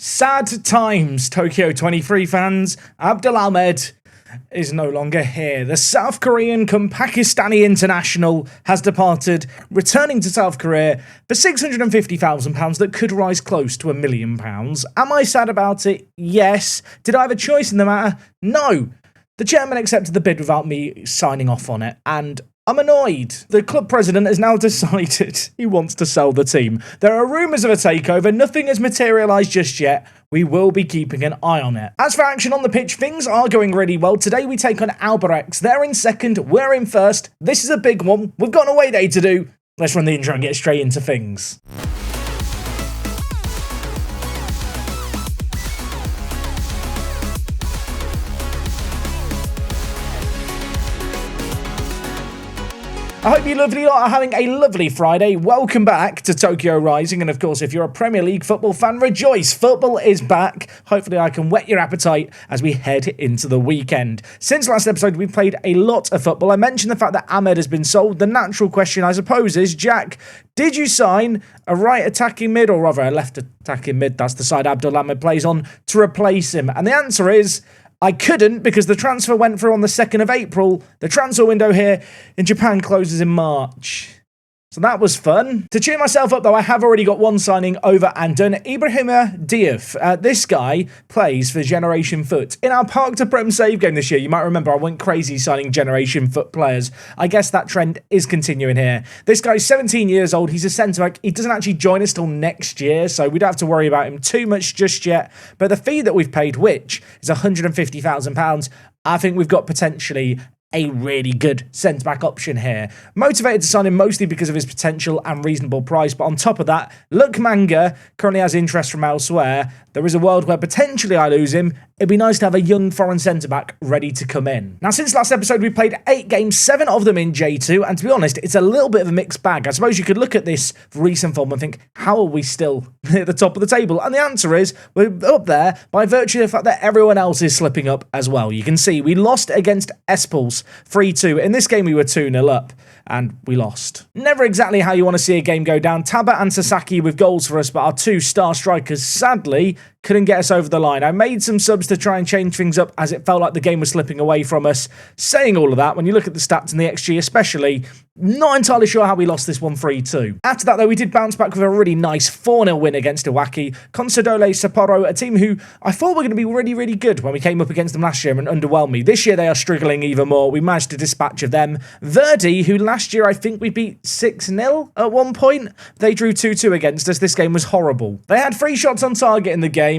Sad times, Tokyo 23 fans. Abdul Ahmed is no longer here. The South Korean cum Pakistani international has departed, returning to South Korea for £650,000 that could rise close to £1 million. Am I sad about it? Yes. Did I have a choice in the matter? No. The chairman accepted the bid without me signing off on it, and I'm annoyed. The club president has now decided he wants to sell the team. There are rumours of a takeover. Nothing has materialised just yet. We will be keeping an eye on it. As for action on the pitch, things are going really well. Today we take on Albirex. They're in second. We're in first. This is a big one. We've got an away day to do. Let's run the intro and get straight into things. I hope you lovely lot are having a lovely Friday. Welcome back to Tokyo Rising, and of course, if you're a Premier League football fan, rejoice! Football is back. Hopefully I can whet your appetite as we head into the weekend. Since last episode, we've played a lot of football. I mentioned the fact that Ahmed has been sold. The natural question, I suppose, is, Jack, did you sign a right attacking mid, or rather a left attacking mid, that's the side Abdul Ahmed plays on, to replace him? And the answer is, I couldn't, because the transfer went through on the 2nd of April. The transfer window here in Japan closes in March. So that was fun. To cheer myself up, though, I have already got one signing over and done. Ibrahima Diouf. This guy plays for Generation Foot. In our Park to Prem save game this year, you might remember I went crazy signing Generation Foot players. I guess that trend is continuing here. This guy's 17 years old. He's a centre-back. He doesn't actually join us till next year, so we don't have to worry about him too much just yet. But the fee that we've paid, which is £150,000, I think we've got potentially a really good centre-back option here. Motivated to sign him mostly because of his potential and reasonable price, but on top of that, Luke Manga currently has interest from elsewhere. There is a world where potentially I lose him. It'd be nice to have a young foreign centre-back ready to come in. Now, since last episode, we played 8 games, 7 of them in J2, and to be honest, it's a little bit of a mixed bag. I suppose you could look at this recent form and think, how are we still at the top of the table? And the answer is, we're up there by virtue of the fact that everyone else is slipping up as well. You can see we lost against Espals 3-2. In this game, we were 2-0 up, and we lost. Never exactly how you want to see a game go down. Taba and Sasaki with goals for us, but our 2 star strikers, sadly, couldn't get us over the line. I made some subs to try and change things up as it felt like the game was slipping away from us. Saying all of that, when you look at the stats and the XG especially, not entirely sure how we lost this one 3-2. After that, though, we did bounce back with a really nice 4-0 win against Iwaki. Consadole Sapporo, a team who I thought were going to be really, really good when we came up against them last year and underwhelmed me. This year, they are struggling even more. We managed to dispatch of them. Verdi, who last year I think we beat 6-0 at one point, they drew 2-2 against us. This game was horrible. They had 3 shots on target in the game.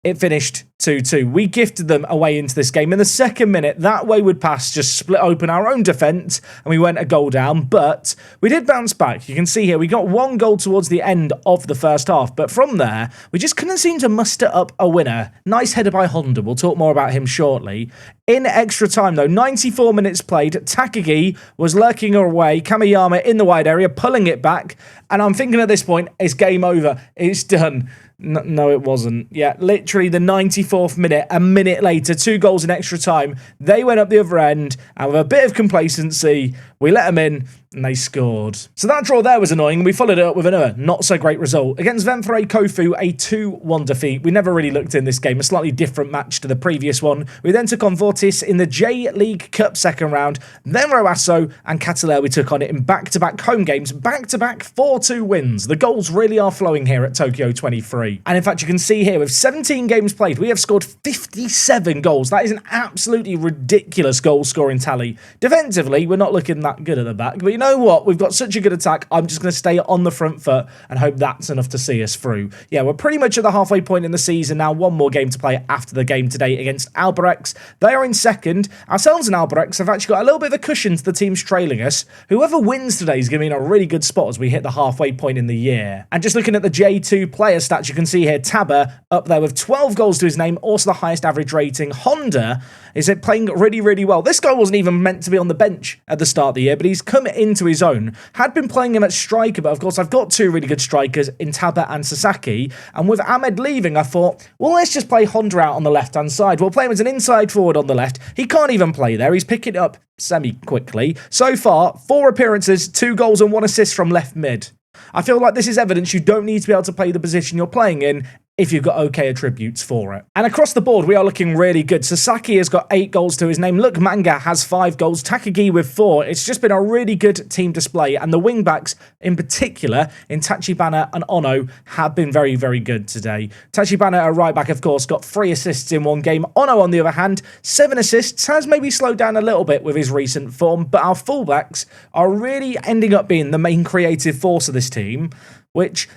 It finished 2-2. We gifted them away into this game. In the second minute, that wayward pass just split open our own defence and we went a goal down, but we did bounce back. You can see here, we got 1 goal towards the end of the first half, but from there, we just couldn't seem to muster up a winner. Nice header by Honda. We'll talk more about him shortly. In extra time, though, 94 minutes played, Takagi was lurking away, Kamiyama in the wide area, pulling it back, and I'm thinking at this point, it's game over. It's done. No, it wasn't. Yeah, literally the 94th minute, a minute later, 2 goals in extra time. They went up the other end, and with a bit of complacency, we let them in, and they scored. So that draw there was annoying. We followed it up with another not-so-great result. Against Venfere Kofu, a 2-1 defeat. We never really looked in this game, a slightly different match to the previous one. We then took on Vortis in the J-League Cup second round. Then Roasso and Cataler we took on it in back-to-back home games, back-to-back 4-2 wins. The goals really are flowing here at Tokyo 23. And in fact, you can see here, with 17 games played, we have scored 57 goals. That is an absolutely ridiculous goal-scoring tally. Defensively, we're not looking that good at the back, but you know what? We've got such a good attack, I'm just going to stay on the front foot and hope that's enough to see us through. Yeah, we're pretty much at the halfway point in the season now. 1 more game to play after the game today against Albirex. They are in second. Ourselves and Albirex have actually got a little bit of a cushion to the teams trailing us. Whoever wins today is going to be in a really good spot as we hit the halfway point in the year. And just looking at the J2 player stats, you can see here Taba up there with 12 goals to his name, also the highest average rating. Honda is playing really, really well. This guy wasn't even meant to be on the bench at the start of the year, but he's come into his own. Had been playing him at striker, but of course I've got 2 really good strikers in Taba and Sasaki, and with Ahmed leaving, I thought, well, let's just play Honda out on the left-hand side. We'll play him as an inside forward on the left. He can't even play there. He's picking it up semi-quickly. So far, 4 appearances, 2 goals and 1 assist from left mid. I feel like this is evidence you don't need to be able to play the position you're playing in if you've got okay attributes for it. And across the board, we are looking really good. Sasaki has got 8 goals to his name. Look, Manga has 5 goals. Takagi with 4. It's just been a really good team display. And the wingbacks, in particular, in Tachibana and Ono, have been very, very good today. Tachibana at right back, of course, got 3 assists in one game. Ono, on the other hand, 7 assists. Has maybe slowed down a little bit with his recent form. But our fullbacks are really ending up being the main creative force of this team, which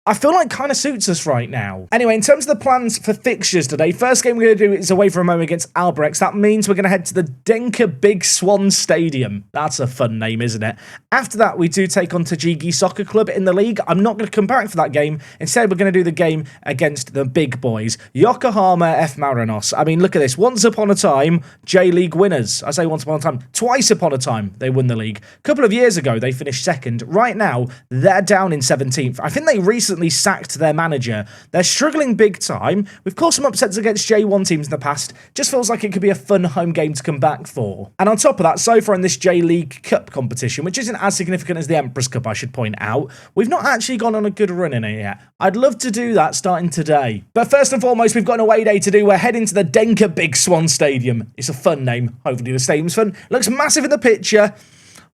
I feel like kind of suits us right now. Anyway, in terms of the plans for fixtures today, first game we're going to do is away from home against Albirex. That means we're going to head to the Denka Big Swan Stadium. That's a fun name, isn't it? After that, we do take on Tajigi Soccer Club in the league. I'm not going to come back for that game. Instead, we're going to do the game against the big boys, Yokohama F. Marinos. I mean, look at this. Once upon a time, J-League winners. I say once upon a time. Twice upon a time, they won the league. A couple of years ago, they finished second. Right now, they're down in 17th. I think they recently sacked their manager. They're struggling big time. We've caused some upsets against J1 teams in the past. Just feels like it could be a fun home game to come back for. And on top of that, so far in this J-League Cup competition, which isn't as significant as the Emperor's Cup, I should point out, we've not actually gone on a good run in it yet. I'd love to do that starting today. But first and foremost, we've got an away day to do. We're heading to the Denka Big Swan Stadium. It's a fun name. Hopefully the stadium's fun. Looks massive in the picture.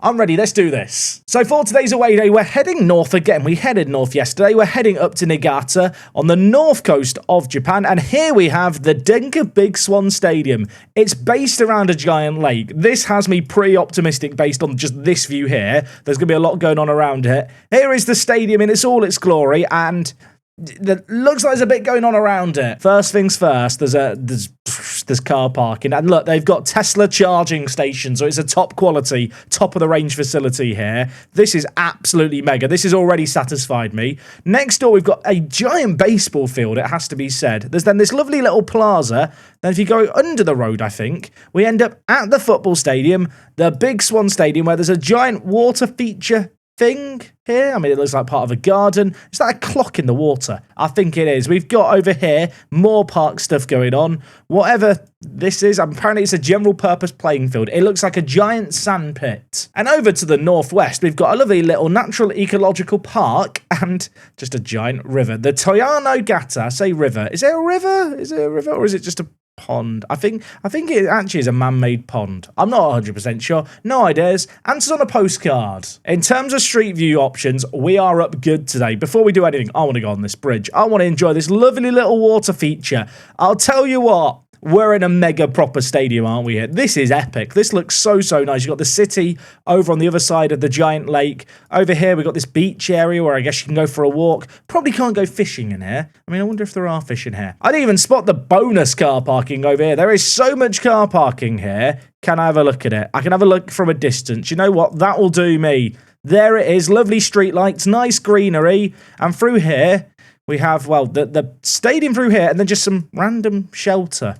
I'm ready, let's do this. So for today's away day, we're heading north again. We headed north yesterday. We're heading up to Niigata on the north coast of Japan. And here we have the Denka Big Swan Stadium. It's based around a giant lake. This has me pretty optimistic based on just this view here. There's going to be a lot going on around it. Here is the stadium in all its glory, and it looks like there's a bit going on around it. First things first, there's car parking, and look, they've got Tesla charging stations, so it's a top quality, top of the range facility here. This is absolutely mega. This has already satisfied me. Next door, we've got a giant baseball field, it has to be said. There's then this lovely little plaza. Then if you go under the road, I think, we end up at the football stadium, the Big Swan Stadium, where there's a giant water feature thing here. I mean, it looks like part of a garden. Is that a clock in the water? I think it is. We've got over here more park stuff going on. Whatever this is, apparently it's a general purpose playing field. It looks like a giant sand pit. And over to the northwest, we've got a lovely little natural ecological park and just a giant river. The Toyano Gata, I say river. Is there a river? Is it a river or is it just a pond? I think it actually is a man-made pond. I'm not 100% sure. No ideas. Answers on a postcard. In terms of street view options, we are up good today. Before we do anything, I want to go on this bridge. I want to enjoy this lovely little water feature. I'll tell you what, we're in a mega proper stadium, aren't we here? This is epic. This looks so nice. You've got the city over on the other side of the giant lake. Over here, we've got this beach area where I guess you can go for a walk. Probably can't go fishing in here. I mean, I wonder if there are fish in here. I didn't even spot the bonus car parking over here. There is so much car parking here. Can I have a look at it? I can have a look from a distance. You know what? That will do me. There it is. Lovely street lights, nice greenery. And through here, we have, well, the stadium through here and then just some random shelter.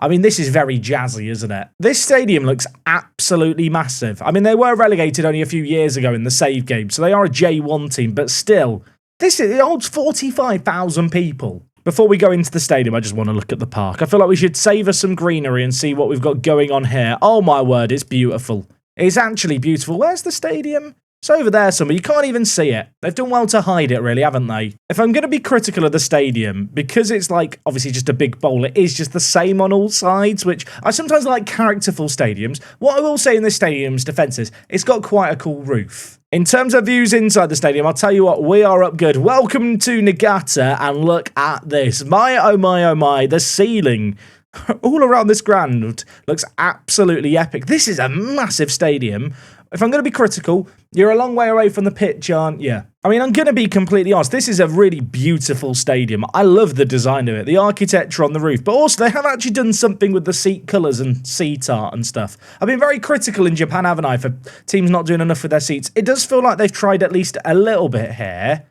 I mean, this is very jazzy, isn't it? This stadium looks absolutely massive. I mean, they were relegated only a few years ago in the save game, so they are a J1 team, but still, it holds 45,000 people. Before we go into the stadium, I just want to look at the park. I feel like we should savour some greenery and see what we've got going on here. Oh my word, it's beautiful. It's actually beautiful. Where's the stadium? It's over there somewhere. You can't even see it. They've done well to hide it, really, haven't they? If I'm going to be critical of the stadium, because it's like, obviously just a big bowl, it is just the same on all sides, which I sometimes like characterful stadiums. What I will say in this stadium's defence is, it's got quite a cool roof. In terms of views inside the stadium, I'll tell you what, we are up good. Welcome to Niigata, and look at this. My, oh my, the ceiling all around this ground looks absolutely epic. This is a massive stadium. If I'm going to be critical, you're a long way away from the pitch, aren't you? I mean, I'm going to be completely honest. This is a really beautiful stadium. I love the design of it, the architecture on the roof, but also they have actually done something with the seat colours and seat art and stuff. I've been very critical in Japan, haven't I, for teams not doing enough with their seats. It does feel like they've tried at least a little bit here.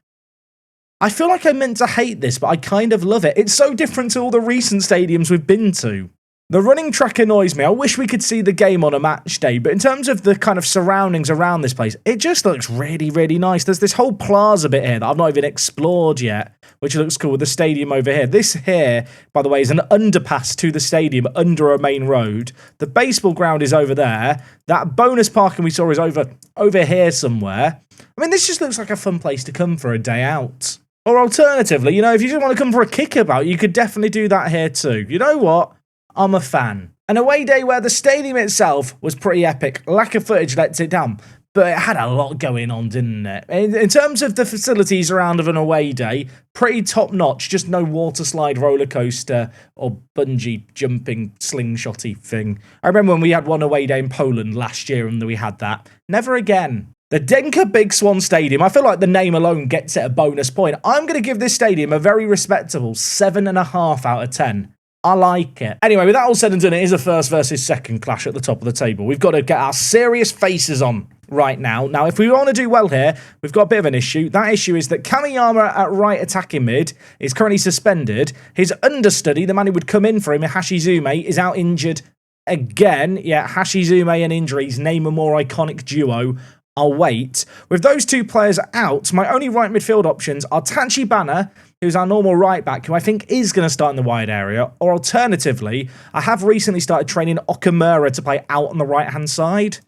I feel like I meant to hate this, but I kind of love it. It's so different to all the recent stadiums we've been to. The running track annoys me. I wish we could see the game on a match day, but in terms of the kind of surroundings around this place, it just looks really nice. There's this whole plaza bit here that I've not even explored yet, which looks cool with the stadium over here. This here, by the way, is an underpass to the stadium under a main road. The baseball ground is over there. That bonus parking we saw is over here somewhere. I mean, this just looks like a fun place to come for a day out. Or alternatively, you know, if you just want to come for a kickabout, you could definitely do that here too. You know what? I'm a fan. An away day where the stadium itself was pretty epic. Lack of footage lets it down. But it had a lot going on, didn't it? In terms of the facilities around of an away day, pretty top-notch, just no water slide roller coaster or bungee jumping slingshotty thing. I remember when we had one away day in Poland last year and we had that. Never again. The Denka Big Swan Stadium, I feel like the name alone gets it a bonus point. I'm going to give this stadium a very respectable 7.5 out of 10. I like it. Anyway, with that all said and done, it is a first versus second clash at the top of the table. We've got to get our serious faces on right now. Now, if we want to do well here, we've got a bit of an issue. That issue is that Kamiyama at right attacking mid is currently suspended. His understudy, the man who would come in for him, Hashizume, is out injured again. Yeah, Hashizume and injuries name a more iconic duo. I'll wait. With those two players out, my only right midfield options are Tachibana, who's our normal right back, who I think is going to start in the wide area, or alternatively, I have recently started training Okamura to play out on the right-hand side.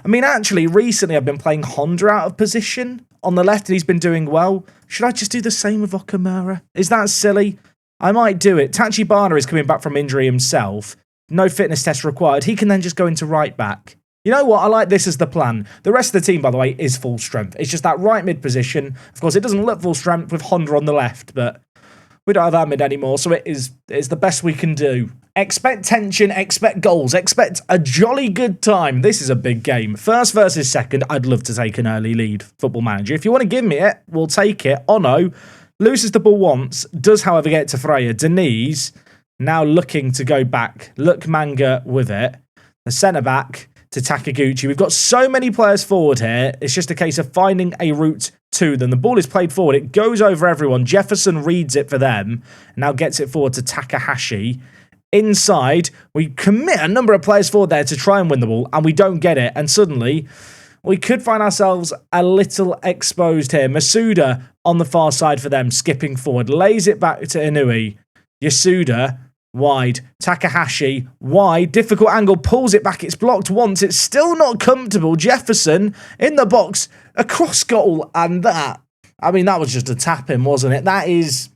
I mean, actually, recently I've been playing Honda out of position on the left, and he's been doing well. Should I just do the same with Okamura? Is that silly? I might do it. Tachibana is coming back from injury himself. No fitness test required. He can then just go into right back. You know what? I like this as the plan. The rest of the team, by the way, is full strength. It's just that right mid position. Of course, it doesn't look full strength with Honda on the left, but we don't have that mid anymore, so it's the best we can do. Expect tension, expect goals, expect a jolly good time. This is a big game. First versus second, I'd love to take an early lead, Football Manager. If you want to give me it, we'll take it. Ono loses the ball once, does, however, get it to Freya. Denise now looking to go back. Look Manga with it. The centre-back to Takaguchi. We've got so many players forward here. It's just a case of finding a route to them. The ball is played forward. It goes over everyone. Jefferson reads it for them. Now gets it forward to Takahashi. Inside, we commit a number of players forward there to try and win the ball, and we don't get it. And suddenly, we could find ourselves a little exposed here. Masuda on the far side for them, skipping forward. Lays it back to Inui. Yasuda wide. Takahashi, wide. Difficult angle, pulls it back. It's blocked once. It's still not comfortable. Jefferson in the box. A cross goal, and that. I mean, that was just a tap-in, wasn't it? That is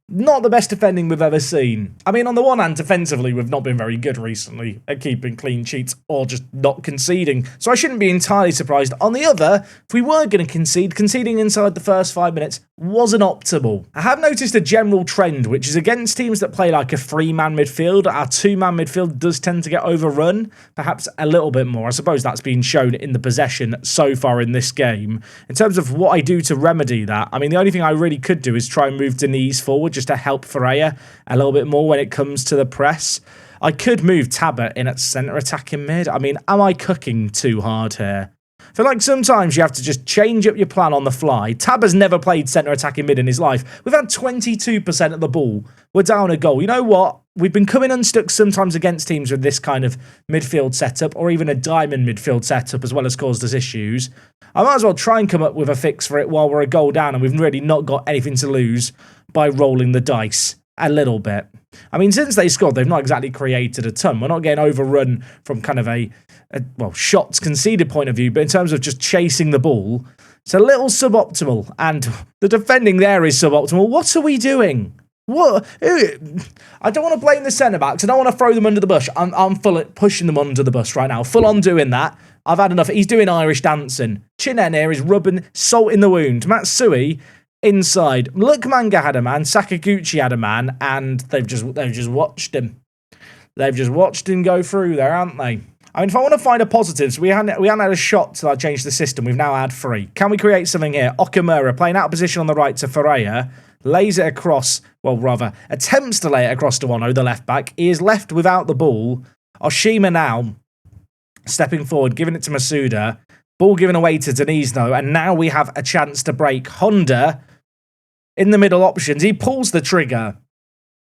not the best defending we've ever seen. I mean, on the one hand, defensively, we've not been very good recently at keeping clean sheets or just not conceding. So I shouldn't be entirely surprised. On the other, if we were going to concede, conceding inside the first 5 minutes wasn't optimal. I have noticed a general trend, which is against teams that play like a three-man midfield. Our two-man midfield does tend to get overrun, perhaps a little bit more. I suppose that's been shown in the possession so far in this game. In terms of what I do to remedy that, I mean, the only thing I really could do is try and move Denise forward just to help Freya a little bit more when it comes to the press. I could move Tabba in at centre attacking mid. I mean, am I cooking too hard here? I feel like sometimes you have to just change up your plan on the fly. Tabba's never played centre attacking mid in his life. We've had 22% of the ball. We're down a goal. You know what? We've been coming unstuck sometimes against teams with this kind of midfield setup or even a diamond midfield setup as well as caused us issues. I might as well try and come up with a fix for it while we're a goal down and we've really not got anything to lose by rolling the dice a little bit. I mean, since they scored, they've not exactly created a ton. We're not getting overrun from kind of a shots conceded point of view, but in terms of just chasing the ball, it's a little suboptimal, and the defending there is suboptimal. What are we doing? What? I don't want to blame the centre-backs. I don't want to throw them under the bush. I'm full at pushing them under the bus right now. Full on doing that. I've had enough. He's doing Irish dancing. Chinen here is rubbing salt in the wound. Matsui inside. Look, Manga had a man. Sakaguchi had a man, and they've just watched him. They've just watched him go through there, haven't they? I mean, if I want to find a positive, so we hadn't had a shot till I changed the system. We've now had 3. Can we create something here? Okamura playing out of position on the right to Ferreira. Lays it across, well, rather, attempts to lay it across to Ono, the left back. He is left without the ball. Oshima now stepping forward, giving it to Masuda. Ball given away to Denise, though, and now we have a chance to break. Honda in the middle options. He pulls the trigger.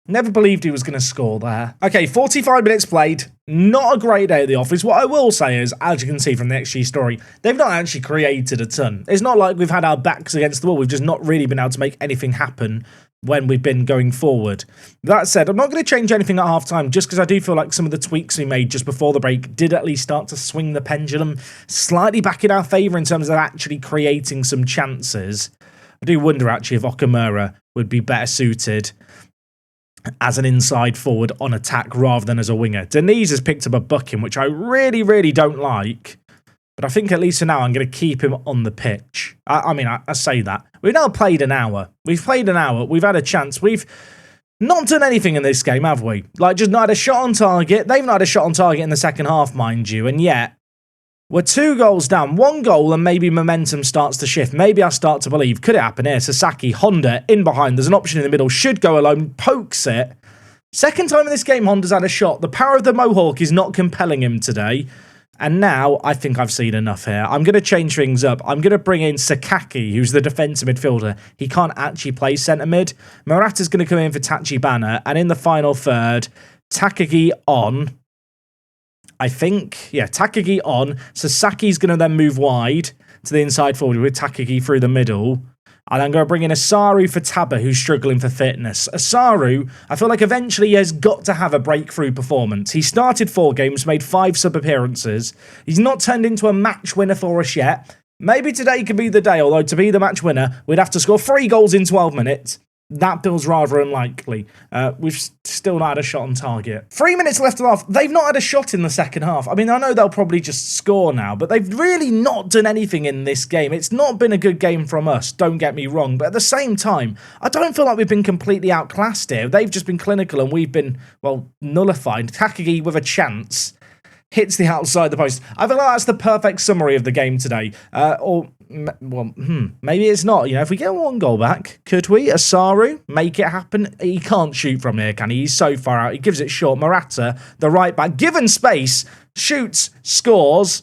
Never believed he was going to score there. Okay, 45 minutes played. Not a great day at the office. What I will say is, as you can see from the XG story, they've not actually created a ton. It's not like we've had our backs against the wall. We've just not really been able to make anything happen when we've been going forward. That said, I'm not going to change anything at half-time just because I do feel like some of the tweaks we made just before the break did at least start to swing the pendulum slightly back in our favour in terms of actually creating some chances. do wonder, actually, if Okamura would be better suited as an inside forward on attack rather than as a winger. Denise has picked up a booking, which I really, really don't like. But I think at least for now, I'm going to keep him on the pitch. I say that. We've now played an hour. We've played an hour. We've had a chance. We've not done anything in this game, have we? Like, just not had a shot on target. They've not had a shot on target in the second half, mind you. And yet, we're 2 goals down. 1 goal and maybe momentum starts to shift. Maybe I start to believe. Could it happen here? Sasaki, Honda, in behind. There's an option in the middle. Should go alone. Pokes it. Second time in this game, Honda's had a shot. The power of the Mohawk is not compelling him today. And now, I think I've seen enough here. I'm going to change things up. I'm going to bring in Sakaki, who's the defensive midfielder. He can't actually play centre mid. Murata's going to come in for Tachibana. And in the final third, Takagi on. I think, yeah, Takagi on. Sasaki's going to then move wide to the inside forward with Takagi through the middle. And I'm going to bring in Asaru for Taba, who's struggling for fitness. Asaru, I feel like eventually has got to have a breakthrough performance. He started 4 games, made 5 sub-appearances. He's not turned into a match winner for us yet. Maybe today could be the day, although to be the match winner, we'd have to score 3 goals in 12 minutes. That feels rather unlikely. We've still not had a shot on target. 3 minutes left of half. They've not had a shot in the second half. I mean, I know they'll probably just score now, but they've really not done anything in this game. It's not been a good game from us, don't get me wrong. But at the same time, I don't feel like we've been completely outclassed here. They've just been clinical and we've been, well, nullified. Takagi with a chance hits the outside the post. I feel like that's the perfect summary of the game today. Maybe it's not. You know, if we get 1 goal back, could we? Asaru, make it happen? He can't shoot from here, can he? He's so far out. He gives it short. Murata, the right back, given space, shoots, scores.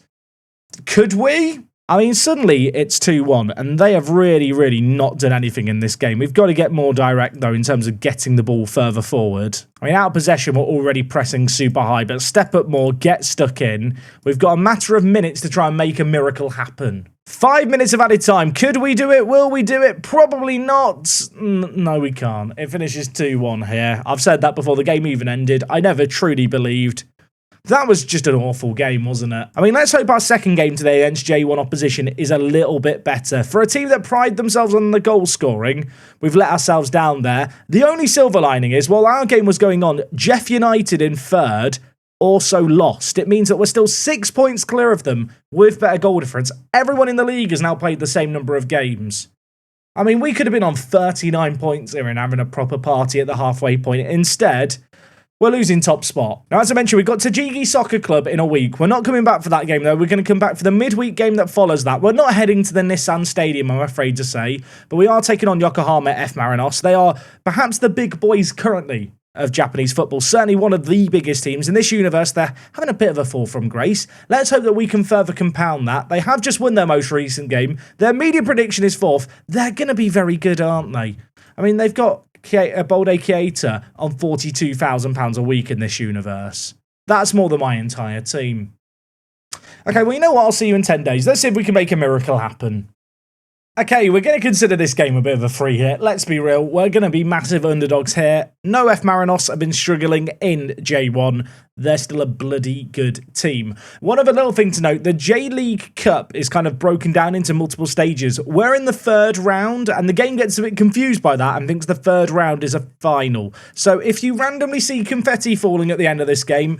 Could we? I mean, suddenly it's 2-1, and they have really, really not done anything in this game. We've got to get more direct, though, in terms of getting the ball further forward. I mean, out of possession, we're already pressing super high, but step up more, get stuck in. We've got a matter of minutes to try and make a miracle happen. 5 minutes of added time. Could we do it? Will we do it? Probably not. No, we can't. It finishes 2-1 here. I've said that before the game even ended. I never truly believed. That was just an awful game, wasn't it? I mean, let's hope our second game today against J1 opposition is a little bit better. For a team that pride themselves on the goal scoring, we've let ourselves down there. The only silver lining is, while our game was going on, Jeff United in third also lost. It means that we're still 6 points clear of them with better goal difference. Everyone in the league has now played the same number of games. I mean, we could have been on 39 points here and having a proper party at the halfway point. Instead, we're losing top spot. Now, as I mentioned, we've got Tajigi Soccer Club in a week. We're not coming back for that game, though. We're going to come back for the midweek game that follows that. We're not heading to the Nissan Stadium, I'm afraid to say, but we are taking on Yokohama F Marinos. They are perhaps the big boys currently of Japanese football. Certainly one of the biggest teams. In this universe, they're having a bit of a fall from grace. Let's hope that we can further compound that. They have just won their most recent game. Their media prediction is 4th. They're going to be very good, aren't they? I mean, they've got Bolde Keita on £42,000 a week in this universe. That's more than my entire team. Okay, well, you know what? I'll see you in 10 days. Let's see if we can make a miracle happen. Okay, we're going to consider this game a bit of a free hit. Let's be real. We're going to be massive underdogs here. No F Marinos have been struggling in J1. They're still a bloody good team. One other little thing to note, the J-League Cup is kind of broken down into multiple stages. We're in the 3rd round, and the game gets a bit confused by that and thinks the 3rd round is a final. So if you randomly see confetti falling at the end of this game,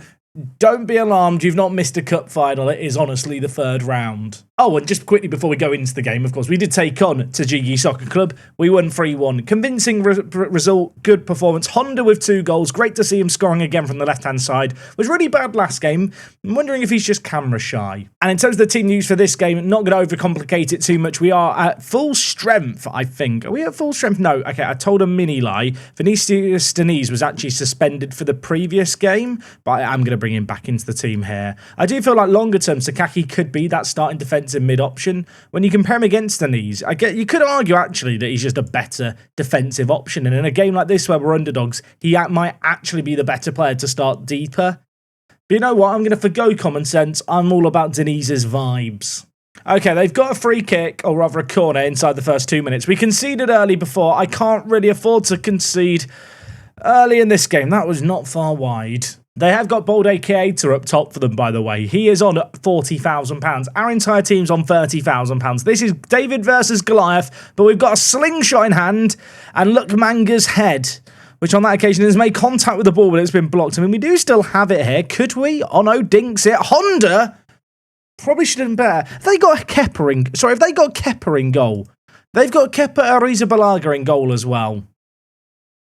don't be alarmed, you've not missed a cup final. It is honestly the 3rd round. Oh, and just quickly before we go into the game, of course, we did take on Tajigi Soccer Club. We won 3-1. Convincing result, good performance. Honda with 2 goals. Great to see him scoring again from the left-hand side. Was really bad last game. I'm wondering if he's just camera shy. And in terms of the team news for this game, not going to overcomplicate it too much. We are at full strength, I think. Are we at full strength? No. Okay, I told a mini lie. Vinicius Deniz was actually suspended for the previous game, but I'm going to bring him back into the team here. I do feel like longer term, Sakaki could be that starting defensive mid option. When you compare him against Deniz, you could argue actually that he's just a better defensive option. And in a game like this where we're underdogs, he might actually be the better player to start deeper. But you know what? I'm going to forgo common sense. I'm all about Deniz's vibes. Okay, they've got a free kick, or rather a corner, inside the first 2 minutes. We conceded early before. I can't really afford to concede early in this game. That was not far wide. They have got Balde Keita up top for them, by the way. He is on £40,000. Our entire team's on £30,000. This is David versus Goliath, but we've got a slingshot in hand, and look, Manga's head, which on that occasion has made contact with the ball, but it's been blocked. I mean, we do still have it here. Could we? Oh no, dinks it. Honda probably should have been better. Have they got Kepa in goal? They've got Kepa Arrizabalaga in goal as well.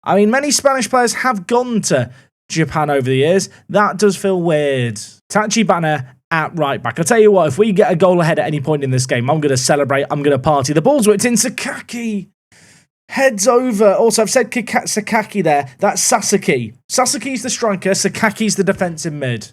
I mean, many Spanish players have gone to Japan over the years. That does feel weird. Tachibana at right back. I'll tell you what, if we get a goal ahead at any point in this game, I'm going to celebrate. I'm going to party. The ball's whipped in. Sakaki heads over. Also, I've said Sakaki there. That's Sasaki. Sasaki's the striker. Sakaki's the defensive mid.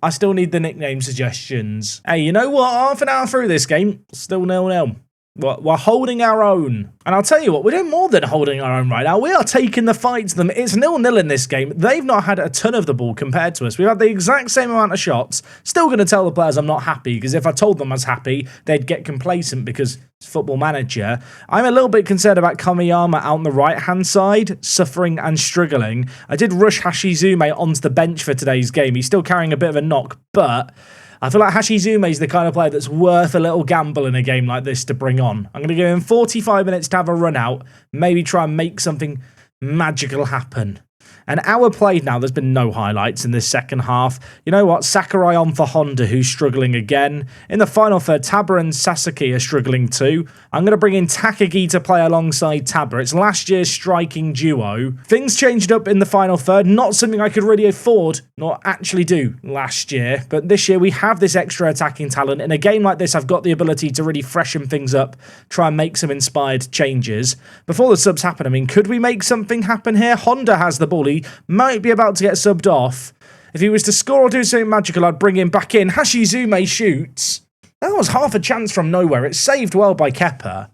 I still need the nickname suggestions. Hey, you know what? Half an hour through this game, still 0-0. We're holding our own. And I'll tell you what, we're doing more than holding our own right now. We are taking the fight to them. It's 0-0 in this game. They've not had a ton of the ball compared to us. We've had the exact same amount of shots. Still going to tell the players I'm not happy, because if I told them I was happy, they'd get complacent because it's Football Manager. I'm a little bit concerned about Kamiyama out on the right-hand side, suffering and struggling. I did rush Hashizume onto the bench for today's game. He's still carrying a bit of a knock, but I feel like Hashizume is the kind of player that's worth a little gamble in a game like this to bring on. I'm going to give him 45 minutes to have a run out, maybe try and make something magical happen. An hour played now, there's been no highlights in this second half. You know what? Sakurai on for Honda, who's struggling again. In the final third, Taba and Sasaki are struggling too. I'm going to bring in Takagi to play alongside Taba. It's last year's striking duo. Things changed up in the final third. Not something I could really afford, nor actually do last year. But this year we have this extra attacking talent. In a game like this, I've got the ability to really freshen things up, try and make some inspired changes. Before the subs happen, I mean, could we make something happen here? Honda has the ball. He might be about to get subbed off. If he was to score or do something magical, I'd bring him back in. Hashizume shoots. That was half a chance from nowhere. It's saved well by Kepa.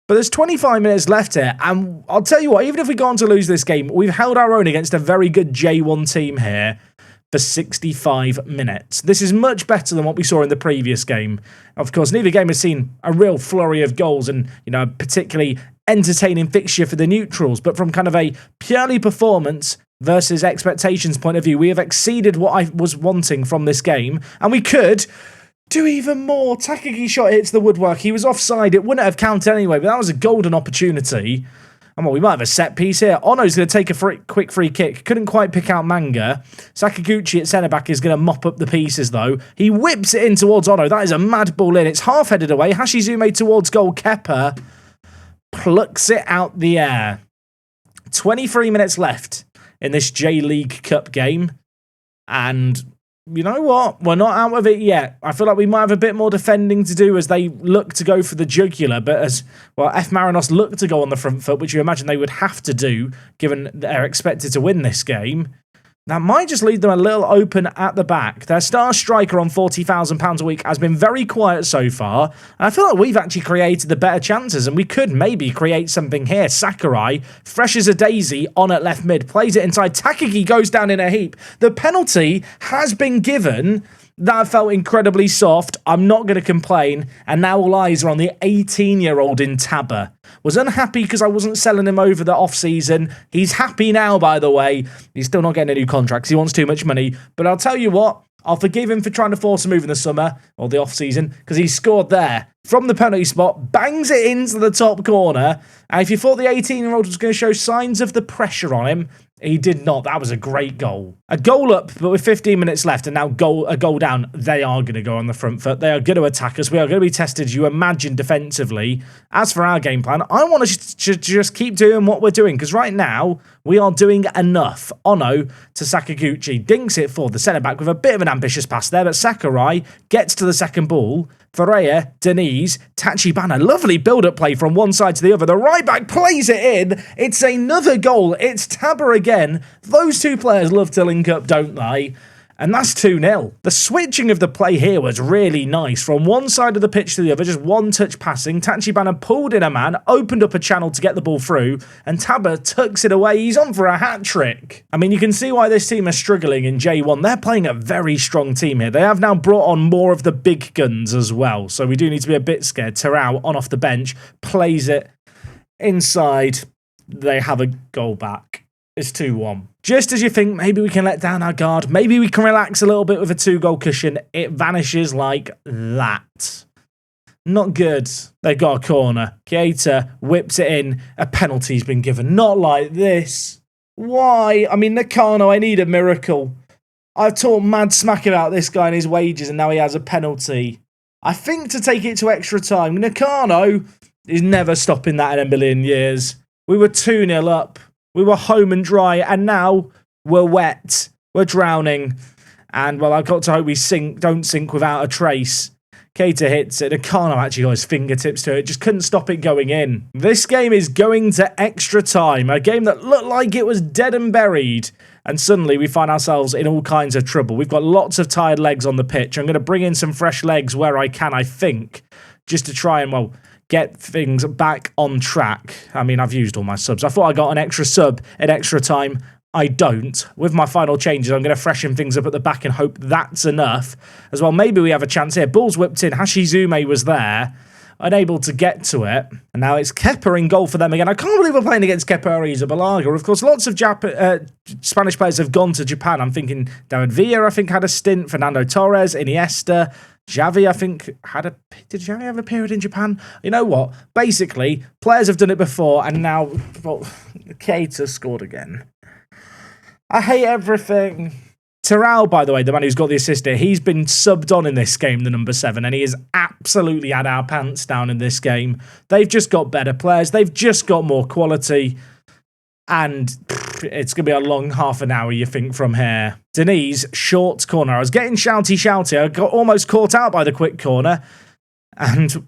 But there's 25 minutes left here, and I'll tell you what, even if we go on to lose this game, we've held our own against a very good J1 team here for 65 minutes. This is much better than what we saw in the previous game. Of course, neither game has seen a real flurry of goals and, you know, a particularly entertaining fixture for the neutrals, but from kind of a purely performance versus expectations point of view, we have exceeded what I was wanting from this game, and we could do even more. Takagi shot hits the woodwork. He was offside. It wouldn't have counted anyway, but that was a golden opportunity. And well, we might have a set piece here. Ono's going to take a quick free kick. Couldn't quite pick out Manga. Sakaguchi at centre-back is going to mop up the pieces, though. He whips it in towards Ono. That is a mad ball in. It's half-headed away. Hashizume towards goal. Kepa plucks it out the air. 23 minutes left in this J-League Cup game. And you know what? We're not out of it yet. I feel like we might have a bit more defending to do as they look to go for the jugular. But as, well, F. Marinos look to go on the front foot, which you imagine they would have to do, given they're expected to win this game. That might just leave them a little open at the back. Their star striker on £40,000 a week has been very quiet so far. And I feel like we've actually created the better chances, and we could maybe create something here. Sakurai, fresh as a daisy, on at left mid, plays it inside. Takagi goes down in a heap. The penalty has been given. That felt incredibly soft. I'm not going to complain. And now all eyes are on the 18-year-old in Taba. Was unhappy because I wasn't selling him over the off-season. He's happy now, by the way. He's still not getting a new contract because he wants too much money. But I'll tell you what, I'll forgive him for trying to force a move in the summer, or the off-season, because he scored there from the penalty spot, bangs it into the top corner. And if you thought the 18-year-old was going to show signs of the pressure on him, he did not. That was a great goal. A goal up, but with 15 minutes left and now a goal down, they are going to go on the front foot. They are going to attack us. We are going to be tested, you imagine, defensively. As for our game plan, I want to just keep doing what we're doing, because right now, we are doing enough. Ono to Sakaguchi, dinks it for the centre-back with a bit of an ambitious pass there, but Sakurai gets to the second ball. Ferreira, Denise, Tachibana, lovely build-up play from one side to the other. The right-back plays it in. It's another goal. It's Taba again. Those two players love to link up, don't they? And that's 2-0. The switching of the play here was really nice. From one side of the pitch to the other, just one-touch passing. Tachibana pulled in a man, opened up a channel to get the ball through, and Taba tucks it away. He's on for a hat-trick. I mean, you can see why this team is struggling in J1. They're playing a very strong team here. They have now brought on more of the big guns as well, so we do need to be a bit scared. Terrell, on off the bench, plays it inside. They have a goal back. It's 2-1. Just as you think maybe we can let down our guard, maybe we can relax a little bit with a 2-goal cushion, it vanishes like that. Not good. They've got a corner. Keita whips it in. A penalty's been given. Not like this. Why? I mean, Nakano, I need a miracle. I've talked mad smack about this guy and his wages, and now he has a penalty. I think to take it to extra time, Nakano is never stopping that in a million years. We were 2-0 up. We were home and dry, and now we're wet. We're drowning. And, well, I've got to hope we don't sink without a trace. Keita hits it. Nakano actually got his fingertips to it. Just couldn't stop it going in. This game is going to extra time. A game that looked like it was dead and buried. And suddenly we find ourselves in all kinds of trouble. We've got lots of tired legs on the pitch. I'm going to bring in some fresh legs where I can, I think, just to try and, well, get things back on track. I mean, I've used all my subs. I thought I got an extra sub at extra time. I don't. With my final changes, I'm going to freshen things up at the back and hope that's enough. As well, maybe we have a chance here. Ball's whipped in. Hashizume was there. Unable to get to it. And now it's Kepa in goal for them again. I can't believe we're playing against Kepa Arrizabalaga. Of course, lots of Spanish players have gone to Japan. I'm thinking David Villa, I think, had a stint. Fernando Torres, Iniesta. Xavi, I think, did Xavi have a period in Japan? You know what? Basically, players have done it before, and now, well, Keita scored again. I hate everything. Terrell, by the way, the man who's got the assist here, he's been subbed on in this game, the number 7, and he has absolutely had our pants down in this game. They've just got better players. They've just got more quality. And it's going to be a long half an hour, you think, from here. Denise, short corner. I was getting shouty. I got almost caught out by the quick corner. And,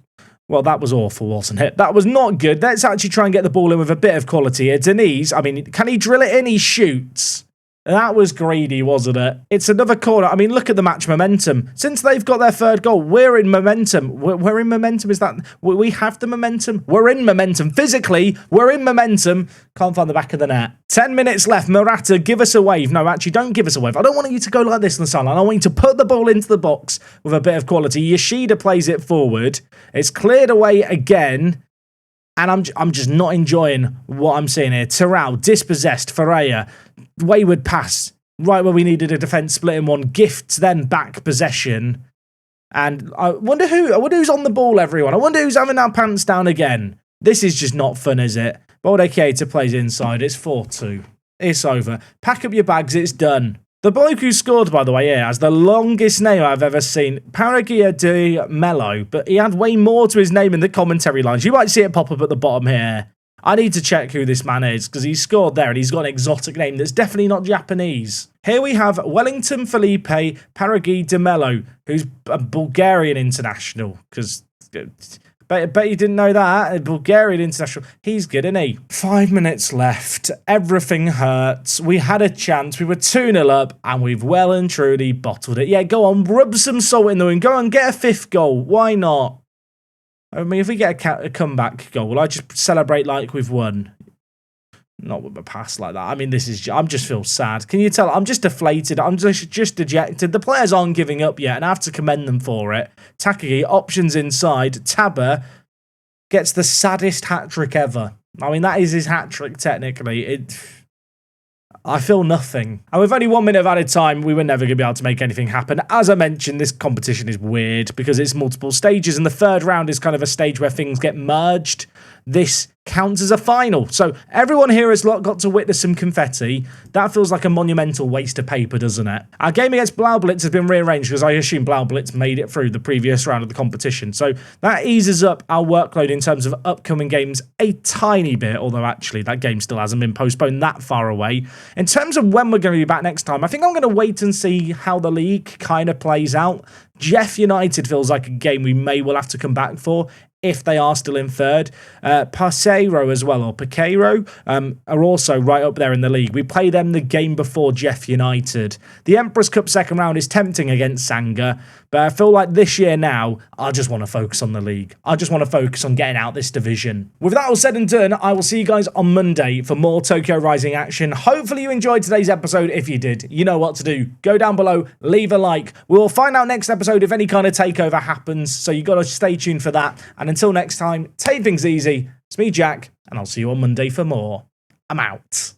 well, that was awful, wasn't it? That was not good. Let's actually try and get the ball in with a bit of quality here. Denise, I mean, can he drill it in? He shoots. That was greedy, wasn't it? It's another corner. I mean, look at the match momentum. Since they've got their third goal, we're in momentum. We're in momentum. Is that... We have the momentum? We're in momentum. Physically, we're in momentum. Can't find the back of the net. 10 minutes left. Murata, give us a wave. No, actually, don't give us a wave. I don't want you to go like this on the sideline. I want you to put the ball into the box with a bit of quality. Yoshida plays it forward. It's cleared away again. And I'm just not enjoying what I'm seeing here. Terrell, dispossessed. Ferreira, wayward pass. Right where we needed a defence split in one. Gifts then back possession. And I wonder who's on the ball, everyone. I wonder who's having our pants down again. This is just not fun, is it? Balde Keita plays inside. It's 4-2. It's over. Pack up your bags. It's done. The bloke who scored, by the way, here has the longest name I've ever seen. Paragia de Mello, but he had way more to his name in the commentary lines. You might see it pop up at the bottom here. I need to check who this man is, because he scored there and he's got an exotic name that's definitely not Japanese. Here we have Wellington Felipe Paragi de Mello, who's a Bulgarian international, because... I bet you didn't know that. A Bulgarian international. He's good, isn't he? 5 minutes left. Everything hurts. We had a chance. We were 2-0 up, and we've well and truly bottled it. Yeah, go on. Rub some salt in the wound. Go on, get a 5th goal. Why not? I mean, if we get a comeback goal, will I just celebrate like we've won? Not with a pass like that. I mean, I'm just feel sad. Can you tell? I'm just deflated. I'm just dejected. The players aren't giving up yet, and I have to commend them for it. Takagi, options inside. Taba gets the saddest hat-trick ever. I mean, that is his hat-trick, technically. I feel nothing. And with only 1 minute of added time, we were never going to be able to make anything happen. As I mentioned, this competition is weird because it's multiple stages, and the third round is kind of a stage where things get merged. This counts as a final. So everyone here has got to witness some confetti. That feels like a monumental waste of paper, doesn't it? Our game against Blaublitz has been rearranged because I assume Blaublitz made it through the previous round of the competition. So that eases up our workload in terms of upcoming games a tiny bit, although actually that game still hasn't been postponed that far away. In terms of when we're going to be back next time, I think I'm going to wait and see how the league kind of plays out. Jeff United feels like a game we may well have to come back for if they are still in third. Parceiro as well, or Paqueiro, are also right up there in the league. We play them the game before Jeff United. The Emperor's Cup second round is tempting against Sanga, but I feel like this year now, I just want to focus on the league. I just want to focus on getting out this division. With that all said and done, I will see you guys on Monday for more Tokyo Rising action. Hopefully you enjoyed today's episode. If you did, you know what to do. Go down below, leave a like. We will find out next episode if any kind of takeover happens, so you got to stay tuned for that. And until next time, take things easy. It's me, Jack, and I'll see you on Monday for more. I'm out.